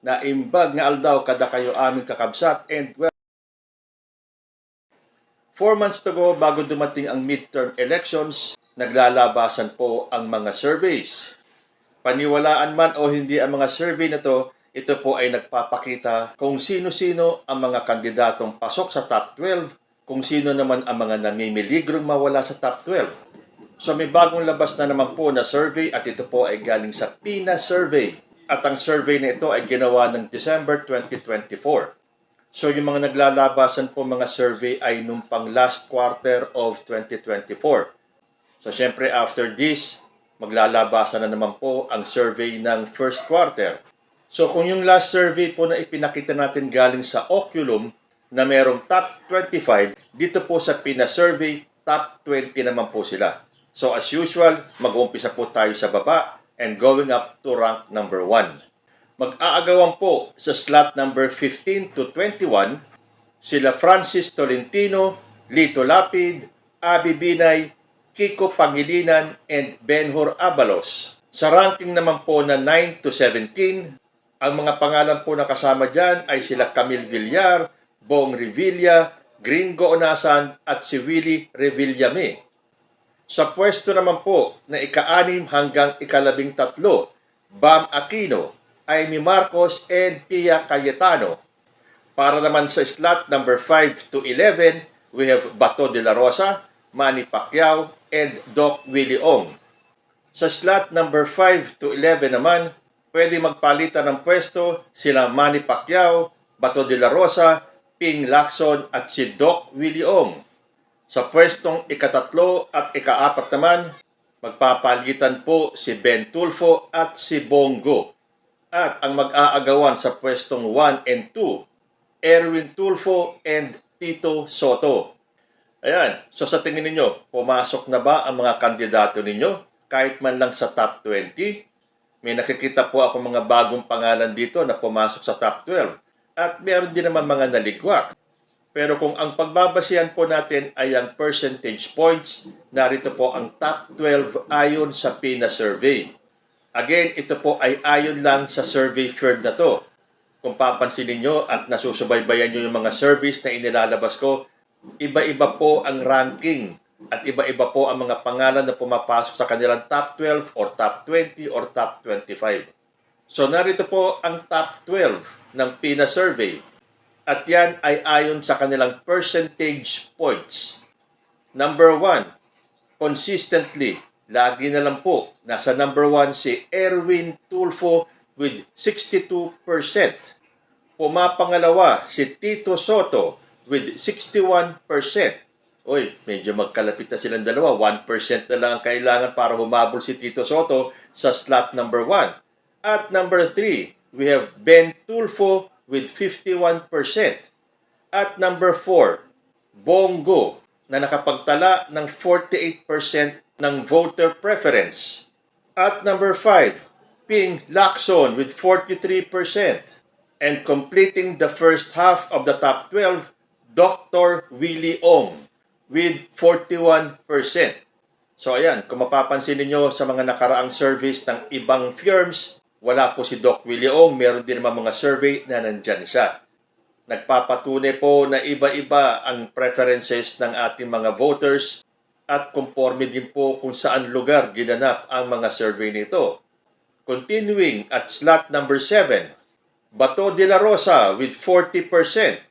na imbag nga aldaw kada kayo aming kakabsat and well, 4 months to go bago dumating ang midterm elections, naglalabasan po ang mga surveys. Paniwalaan man o hindi ang mga survey na to, ito po ay nagpapakita kung sino-sino ang mga kandidatong pasok sa top 12, kung sino naman ang mga namimiligrong mawala sa top 12. So may bagong labas na naman po na survey at ito po ay galing sa PINA survey. At ang survey na ito ay ginawa ng December 2024. So yung mga naglalabasan po mga survey ay nung pang last quarter of 2024. So syempre after this, maglalabasan na naman po ang survey ng first quarter. So kung yung last survey po na ipinakita natin galing sa Oculum na merong top 25, dito po sa PINA survey, top 20 naman po sila. So as usual, mag-uumpisa po tayo sa baba and going up to rank number 1. Mag-aagawan po sa slot number 15 to 21 sila Francis Tolentino, Lito Lapid, Abby Binay, Kiko Pangilinan, and Benhur Abalos. Sa ranking naman po na 9 to 17, ang mga pangalan po na kasama dyan ay sila Camille Villar, Bong Revilla, Gringo Onasan, at si Willie Revillame. Sa pwesto naman po na ika-6 hanggang ika-13, Bam Aquino, Amy Marcos, and Pia Cayetano. Para naman sa slot number 5 to 11, we have Bato de la Rosa, Manny Pacquiao, and Doc Willie Ong. Sa slot number 5 to 11 naman, pwede magpalitan ng pwesto sila Manny Pacquiao, Bato de la Rosa, Ping Lacson, at si Doc Willie Ong. Sa pwestong ika-3 at ika-4 naman, magpapalitan po si Ben Tulfo at si Bongo. At ang mag-aagawan sa pwestong 1 and 2, Erwin Tulfo and Tito Soto. Ayan, so sa tingin ninyo, pumasok na ba ang mga kandidato ninyo kahit man lang sa top 20? May nakikita po ako mga bagong pangalan dito na pumasok sa top 12. At meron din naman mga naligwak. Pero kung ang pagbabasihan po natin ay ang percentage points, narito po ang top 12 ayon sa PINA survey. Again, ito po ay ayon lang sa survey firm na to. Kung papansinin nyo at nasusubaybayan nyo yung mga surveys na inilalabas ko, iba-iba po ang ranking at iba-iba po ang mga pangalan na pumapasok sa kanilang top 12 or top 20 or top 25. So narito po ang top 12 ng PINA survey at yan ay ayon sa kanilang percentage points. Number 1, consistently, lagi na lang po, nasa number 1 si Erwin Tulfo with 62%. Pumapangalawa si Tito Soto with 61%. Uy, medyo magkalapit na silang dalawa. 1% na lang ang kailangan para humabol si Tito Soto sa slot number 1. At number 3, we have Ben Tulfo with 51%. At number 4, Bongo na nakapagtala ng 48% ng voter preference. At number 5, Ping Lacson with 43%. And completing the first half of the top 12, Dr. Willie Ong with 41%. So ayan, kung mapapansin niyo sa mga nakaraang surveys ng ibang firms, wala po si Doc Willie Ong, meron din naman mga survey na nandyan siya. Nagpapatunay po na iba-iba ang preferences ng ating mga voters at conforme din po kung saan lugar ginanap ang mga survey nito. Continuing at slot number 7, Bato de la Rosa with 40%.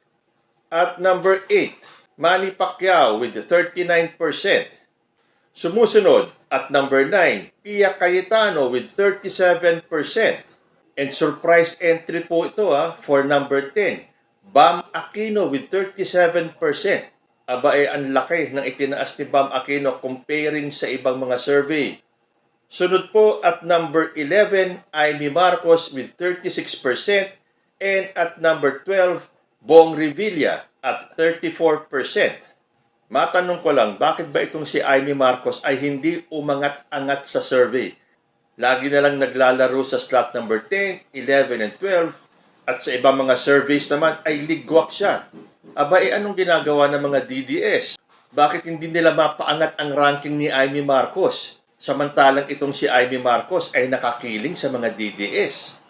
At number 8, Manny Pacquiao with 39%. Sumusunod at number 9, Pia Cayetano with 37%. And surprise entry po ito for number 10, Bam Aquino with 37%. Aba ang laki ng itinaas ni Bam Aquino comparing sa ibang mga survey. Sunod po at number 11, Amy Marcos with 36%. And at number 12, Bong Revilla at 34%. Matanong ko lang, bakit ba itong si Amy Marcos ay hindi umangat-angat sa survey? Lagi na lang naglalaro sa slot number 10, 11, and 12. At sa ibang mga surveys naman ay ligwak siya. Aba, anong ginagawa ng mga DDS? Bakit hindi nila mapaangat ang ranking ni Amy Marcos? Samantalang itong si Amy Marcos ay nakakiling sa mga DDS.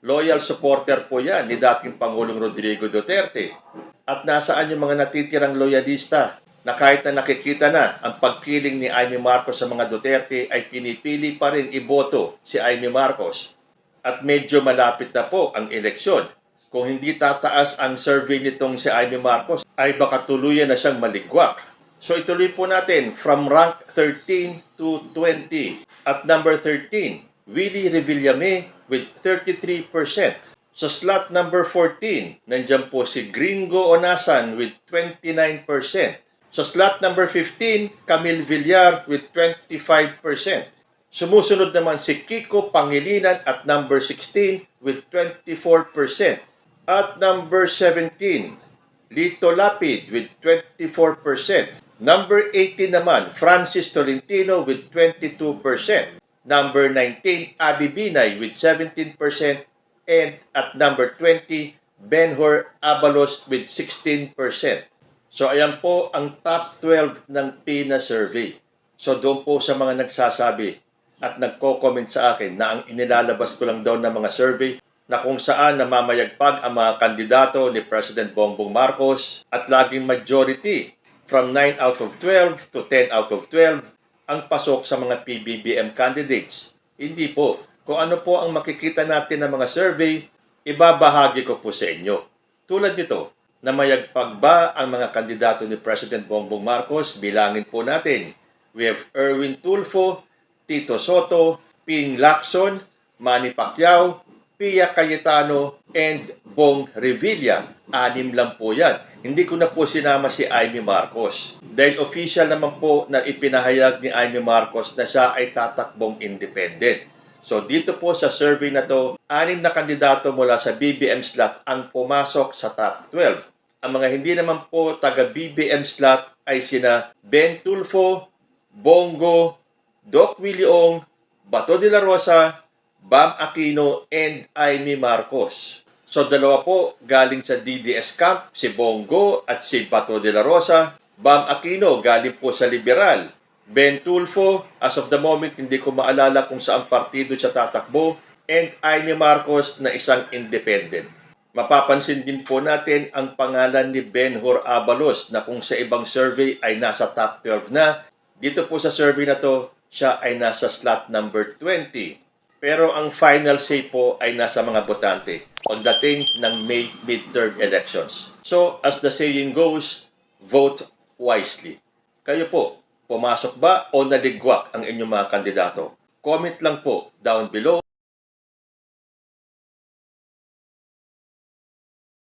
Loyal supporter po yan ni dating Pangulong Rodrigo Duterte. At nasaan yung mga natitirang loyalista na kahit na nakikita na ang pagkiling ni Amy Marcos sa mga Duterte ay pinipili pa rin iboto si Amy Marcos. At medyo malapit na po ang eleksyon. Kung hindi tataas ang survey nitong si Amy Marcos, ay baka tuluyan na siyang maligwak. So ituloy po natin from rank 13 to 20. At number 13, Willie Revillame with 33%. Sa slot number 14, nandiyan po si Gringo Onasan with 29%. Sa slot number 15, Camille Villar with 25%. Sumusunod naman si Kiko Pangilinan at number 16 with 24%. At number 17, Lito Lapid with 24%. Number 18 naman, Francis Tolentino with 22%. Number 19, Abby Binay with 17%. And at number 20, Benhur Abalos with 16%. So ayan po ang top 12 ng PINA survey. So doon po sa mga nagsasabi at nagko-comment sa akin na ang inilalabas ko lang daw ng mga survey na kung saan namamayagpag ang mga kandidato ni President Bongbong Marcos at laging majority from 9 out of 12 to 10 out of 12 ang pasok sa mga PBBM candidates. Hindi po. Kung ano po ang makikita natin ng mga survey, ibabahagi ko po sa inyo. Tulad nito, namayagpag ba ang mga kandidato ni President Bongbong Marcos? Bilangin po natin. We have Erwin Tulfo, Tito Soto, Ping Lacson, Manny Pacquiao, Pia Cayetano, and Bong Revilla. 6 lang po yan. Hindi ko na po sinama si Amy Marcos. Dahil official naman po na ipinahayag ni Amy Marcos na siya ay tatakbong independent. So dito po sa survey na to, 6 na kandidato mula sa BBM slot ang pumasok sa top 12. Ang mga hindi naman po taga BBM slot ay sina Ben Tulfo, Bongo, Doc Willie Ong, Bato de la Rosa, Bam Aquino, and Amy Marcos. So dalawa po galing sa DDS camp, si Bongo at si Bato de la Rosa. Bam Aquino galing po sa Liberal. Ben Tulfo, as of the moment hindi ko maalala kung saan partido siya tatakbo. And Amy Marcos na isang independent. Mapapansin din po natin ang pangalan ni Benhur Abalos na kung sa ibang survey ay nasa top 12 na. Dito po sa survey na to, siya ay nasa slot number 20. Pero ang final say po ay nasa mga botante pagdating ng May midterm elections. So, as the saying goes, vote wisely. Kayo po, pumasok ba o naligwak ang inyong mga kandidato? Comment lang po down below